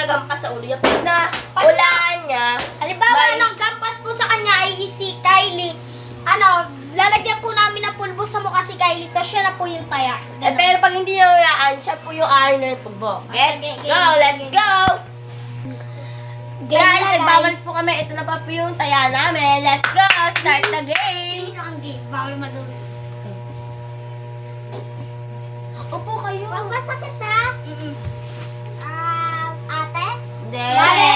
nagampas sa ulo niya. Pag na ulaan niya, Halimbawa, ang gampas po sa kanya ay si Kylie. Lalagyan po namin ng pulbo sa mukha si Kylie, tapos siya na po yung taya. pero pag hindi niya ulaan, siya po yung aayon ng tubo. Let's go! Guys, nagbabalik po kami. Ito na pa po yung taya namin. Let's go! Start the game! Dito ang game, bawal madumi. Upo kayo. Huwag masakit ha? Ate? Hindi. Mali!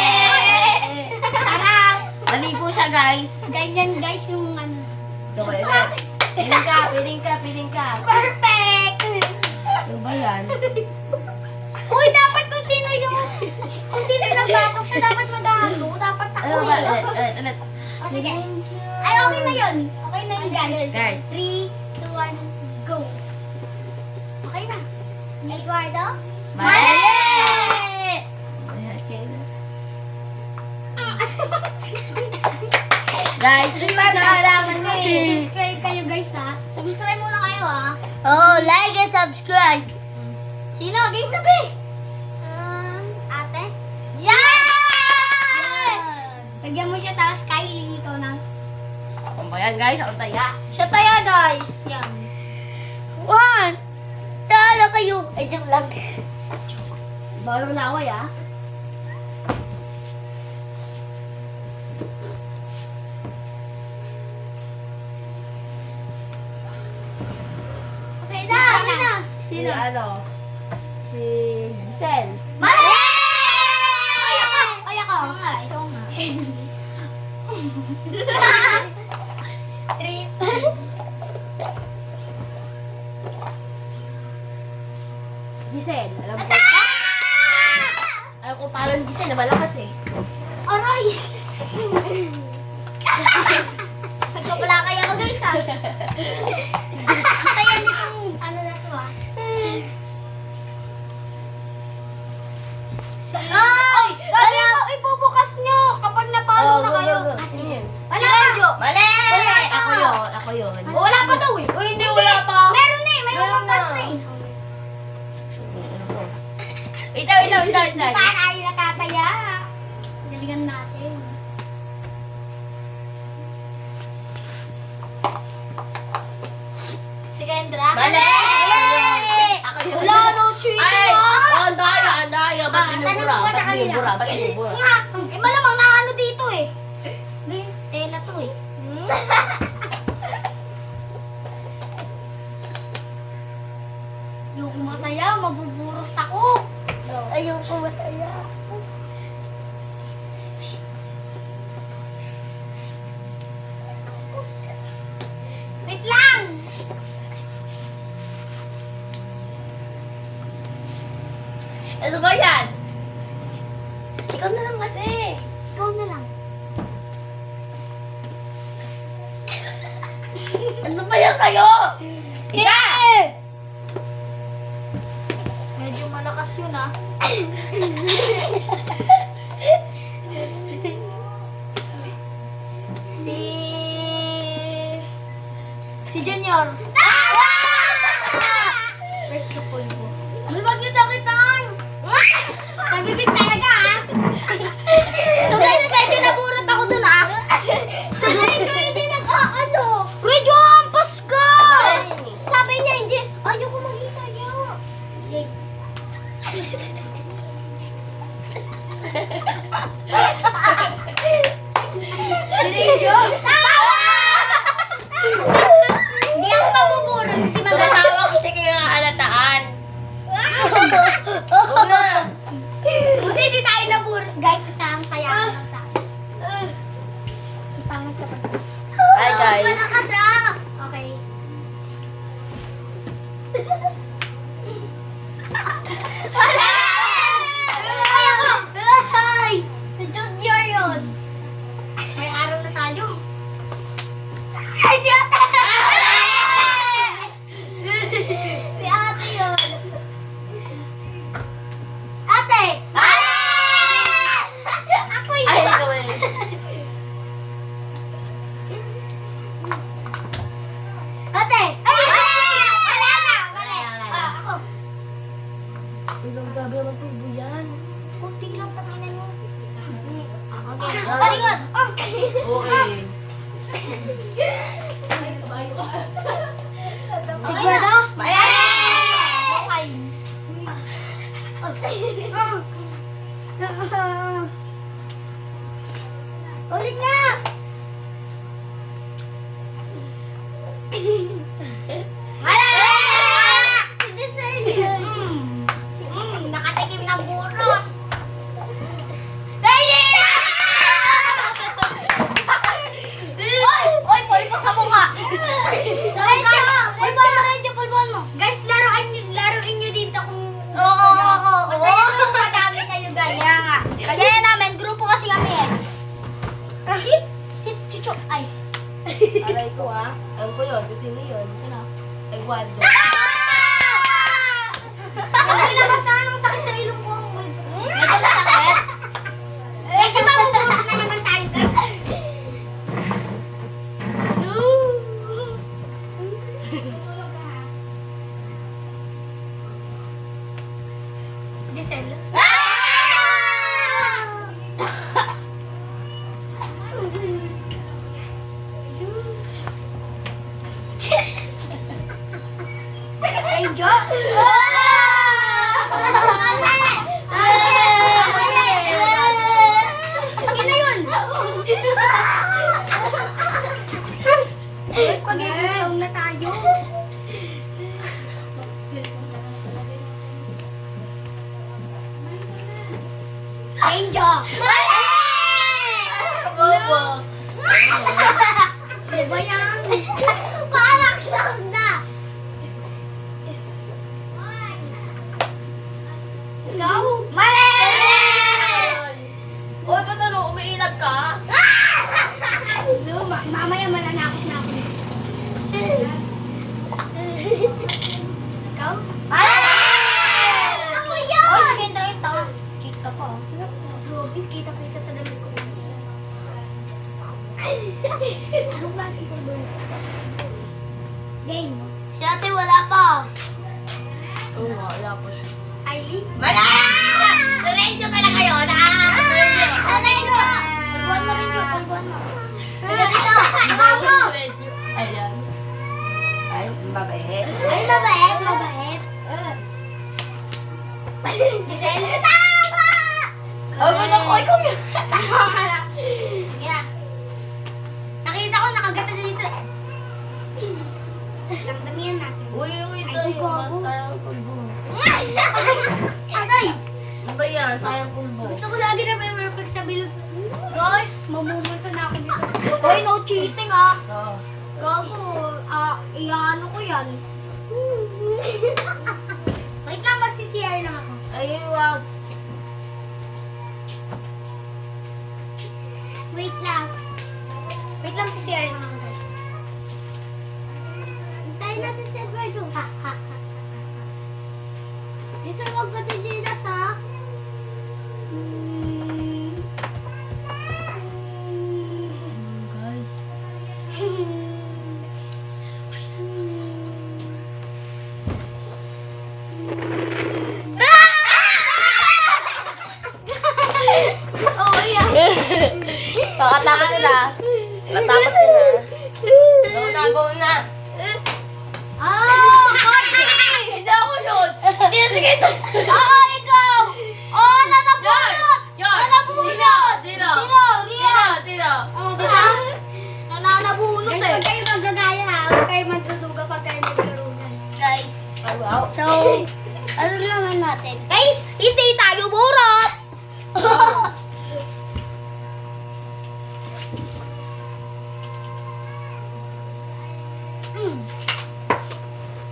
Tara! Mali po siya, guys. Ganyan guys yung ano. Okay, piling ka. Perfect! Ano ba yan? Uy, dapat kung sino yung nagbago siya, dapat magano. Dapat ako Ano ba? eh. Ulit. O sige. Ay, okay na yun. Okay na yun, guys. Guys. 3, 2, 1, go. Okay na. Eduardo? Mali! Guys, subscribe na kailangan mo eh. Subscribe kayo, guys, ha? Subscribe muna kayo, ha? Oh, like and subscribe. Sino? Game na, be? Ate? Yan! Lagyan mo siya, tapos Kylie, ikaw na. Ano ba yan, guys? Ako taya. Siya taya, guys. Yan. 1. Tala kayo. Ay, joke lang. Bawal mo na away, ah. Okay na. Sino? Ano? Si Giselle. Mali! Ay, ako. Ito nga. 3. Giselle, alam ko. Alam ko paano ni Giselle na malakas eh. Aray! Nagkapala kayo ako, guys, ha? Kaya nitong ano na to, ha? Ay! Wala! Ibubukas nyo kapag napalo na kayo. Sino yun? Wala pa! Mali! Wala pa. Ako yun. Wala pa daw eh. Uy, hindi, wala pa. Meron eh! May Meron lumampas na. na eh. Itaw. Paano tayo nakataya? Galingan natin. Si Kendra? Mali! Ako yun. Wala, no cheating. Ay! ah. Ang daya. Ba't Tanong binubura? mo sa Ba't kanila. binubura? Ba't binubura? Nga, malamang na ano dito eh. May tela to eh. Yung mataya, mabuburot ako. Ayoko mataya. Wait lang! Ano ba yan? Ikaw na lang kasi. Ikaw na lang. Ano ba yan kayo? Yeah! Medyo malakas yun ah. Si Junior. First na pulbo. Uy, wag niyo sakitan! Nabibig talaga ah! So guys, medyo naburot ako dun ah! Sanay ko hindi nag-aano! Medyo ampas ka! Sabi niya hindi, ayoko magkikaya. Seryo? Tawa! Hindi ako mabuburot kasi Tumatawa kasi kayo nga halataan. Una. Buti hindi tayo naburot. Guys, isang kaya lang tayo. Pangat ka pa. Hi, guys. Malakas ah! Okay. Wala! Ay, ako! Ay! Sa Junior yun! May araw na tayo. Ay, si ate! Si ate yun. Ate! Ako yun! Ay, ikaw eh. Ate! Ay! Wala na! Wala! Wala na. Ako. Uy, ang gabi naman tubo yan. Kunti lang pa Talikod. Okay. Sigurado? Ayan! Okay. Ulit nga! Wala! Hindi sa'yo. Nakatikim ng burot. Dahil! Oy, puli pa sa mukha. So guys, pulbuhan mo rin yung pulbuhan mo. Guys, laruin nyo dito kung Oo. Masaya kung madami kayo gaya nga. Kagaya namin, grupo kasi kami eh. Sit, chucho. Ay. Aray ko ah. Alam ko yun. Kung sino yun. Sino? Taekwondo. Hindi na masahan ang sakit sa ilong ko. Medyo masakit. Medyo mabubulok na naman tayo guys. Giselle. Angel? Yun na yun! Pag-iinom na tayo. Angel! Opo. Ano ba yan? Parang sound na! Ikaw? Mali! Oy, ba't ano? Umiilag ka? No, mamaya mananakot na ako. Ikaw? Ako yun! Oy, sige, try ito. Cheat ka pa. Robin, kita-kita sa damit ko. Anong klaseng ko doon? Game. Si ate wala pa. Oo nga, wala pa siya. Aileen? Wala! Diretso pala kayo na! Sanay mo! Pagbuhan mo rin yun, pagbuhan mo. Tiga dito! Pagbuhan mo! Ayan. Ay, mabait. Ay, mabait, mabait. Giselle? Tama! Oh, ba't ako? Ikaw yun. Tama ka na. Sige na. Nakita ko, nakagata sa isa. Lamdamihan natin. Uy, ito Ay, yun. gago. Sayang pulbo. Aray! Ano ba yan? Sayang pulbo. Gusto ko lagi na may perfect sa bilog. Guys, mamumuto na ako dito sa bilog. Hoy, no cheating ah. Oo. Gago, iyaano ko yan. Wait lang, magsi-CR lang ako. Ay, wag. Wait lang. Wait lang, si-CR lang ako guys. Hintayin natin si Eduardo. Ha, ha, ha. Isa wag ka din dito, ha? Guys. Oh, yeah. Takot nila. Matakot nila. Go na, go na. Ah, Cardi! Hindi ako yun. Hindi, sige ito. Oo, ikaw! Oo, nanabunot! Yun. Nanabunot! Sino? Sino? Rian! Sino? Oo, di ba? Nananabunot eh. Huwag kayo magagaya ha. Huwag kayo magduduga pag kayo maglarunan. Guys, Ay, wow. so, ano naman natin? Guys, hindi tayo burot!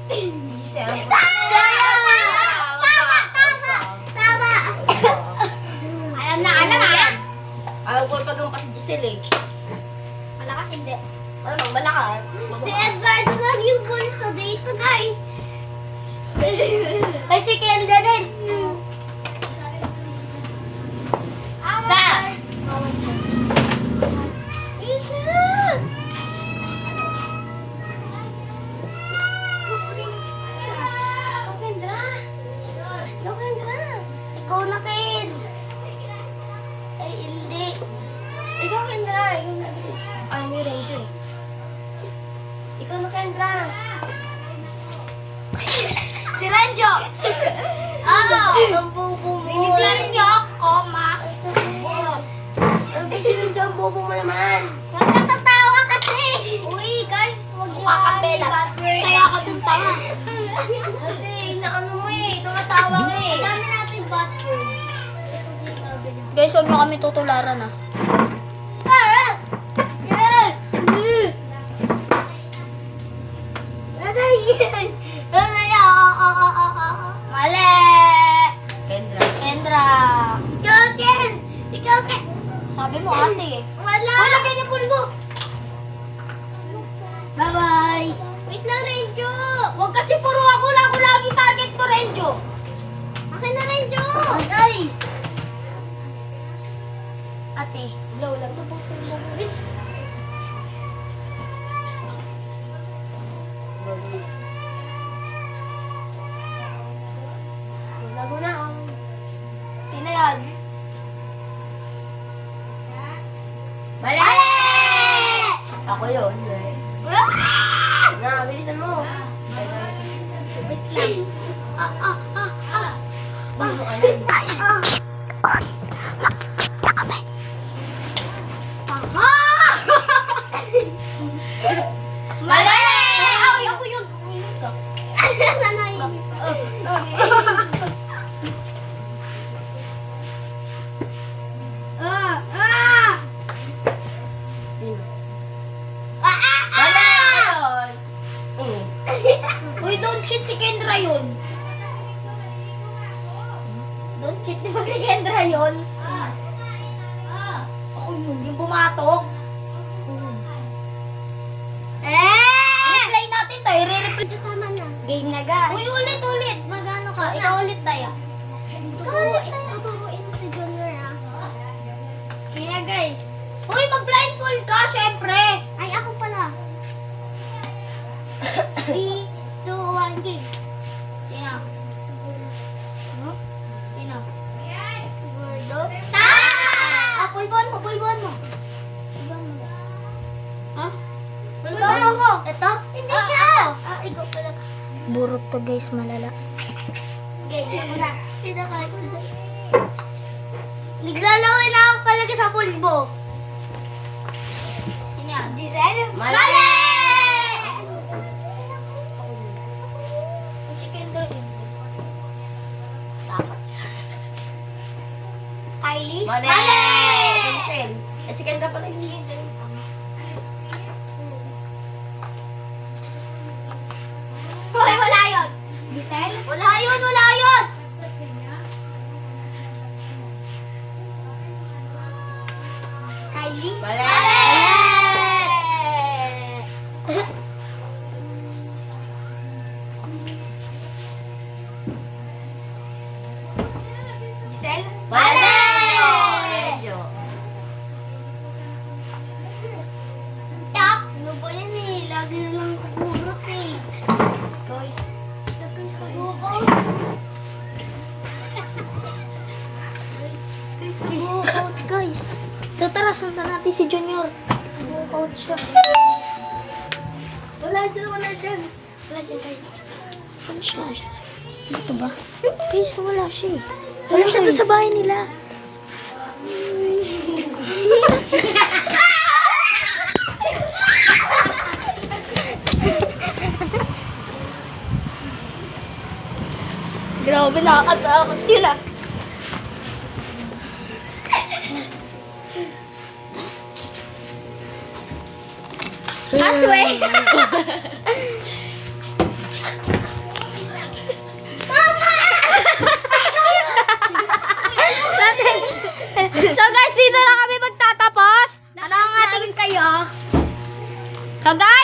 Giselle. Tama! Alam na, alam ha? Ayaw ko pag-umpa si Giselle eh. Malakas hindi. Ano, malakas. Si Edgardo lang yung bulto dito, guys. Ay, si Kendra din. Sa? Ayos na! Kendra! Kendra! Ikaw na, Ken. Ay, hindi. Ay, ni Renjo. Ikaw na, Kendra. Si Renjo! Ang bobo mo. Binigyan niyo ako, ma. Ang bigyan ang bobo mo naman. Huwag natatawa kasi. Uy, guys, huwag niyo kaya ka dun tanga. Kasi inaano mo eh. Tumatawa ka eh. Dami natin butword. Guys, huwag niyo kami tutularan ah. Mali! Kendra. Kendra! Ikaw, Ken! Ikaw, Ken! Sabi mo ate eh. Wala! Wala kayo pulbo! Bye-bye! Wait lang, Renjo! Huwag kasi puro ako lagi target mo, Renjo! Akin na, Renjo! Atay! Ate. Wala to po. Lago na ako. Sino yan? Mali! Ako yun. Na, bilisan mo. Wait lang. Ano ka yun? Mali! Ay, ako yun. Nanahimik ka. Mali! Ayun. Uy, don't cheat si Kendra yun. Don't cheat, di ba si Kendra yun? Ako yun, yung pumatok. Replay natin to, i-replay. Tama na. Game na, guys. Uy, ulit. Magano ka? Ikaw ulit tayo. Tuturuin mo si Junior ah. Kaya guys. Uy, mag-blindfold ka, syempre. Ay, ako pala. 3, 2, 1, game. Sino? Huh? Sino? Gordo? Pulbuan mo. Pulbuan mo. Ha? Pulbuan mo. Ito? Hindi siya. Ikaw pala. Burot to guys, malala. Okay, ako na. Sino ka? Naglalawin na ako talaga sa pulbo. Sino yan? Diesel? Mali! Si Kendall yun. Dapat siya. Kylie? Mali! Vincent. Eh, si Kendra pala yun. Hoy, wala yun. Diesel? Wala yun. Kylie? Mali! Diesel? Mali! Renjo. Tap! Ano ba yan eh? Lagi na lang kukurot eh. Guys. Lagay sa buko. Walkout, guys. So tara, sundan natin si Junior. Walkout siya. Wala dyan. Wala dyan, guys. Saan siya? Dito ba? Guys, wala siya eh. Wala siya doon sa bahay nila. Grabe, nakakatakot yun ah. Asway! So guys, dito na kami magtatapos. Ano ang ating kayo? So guys,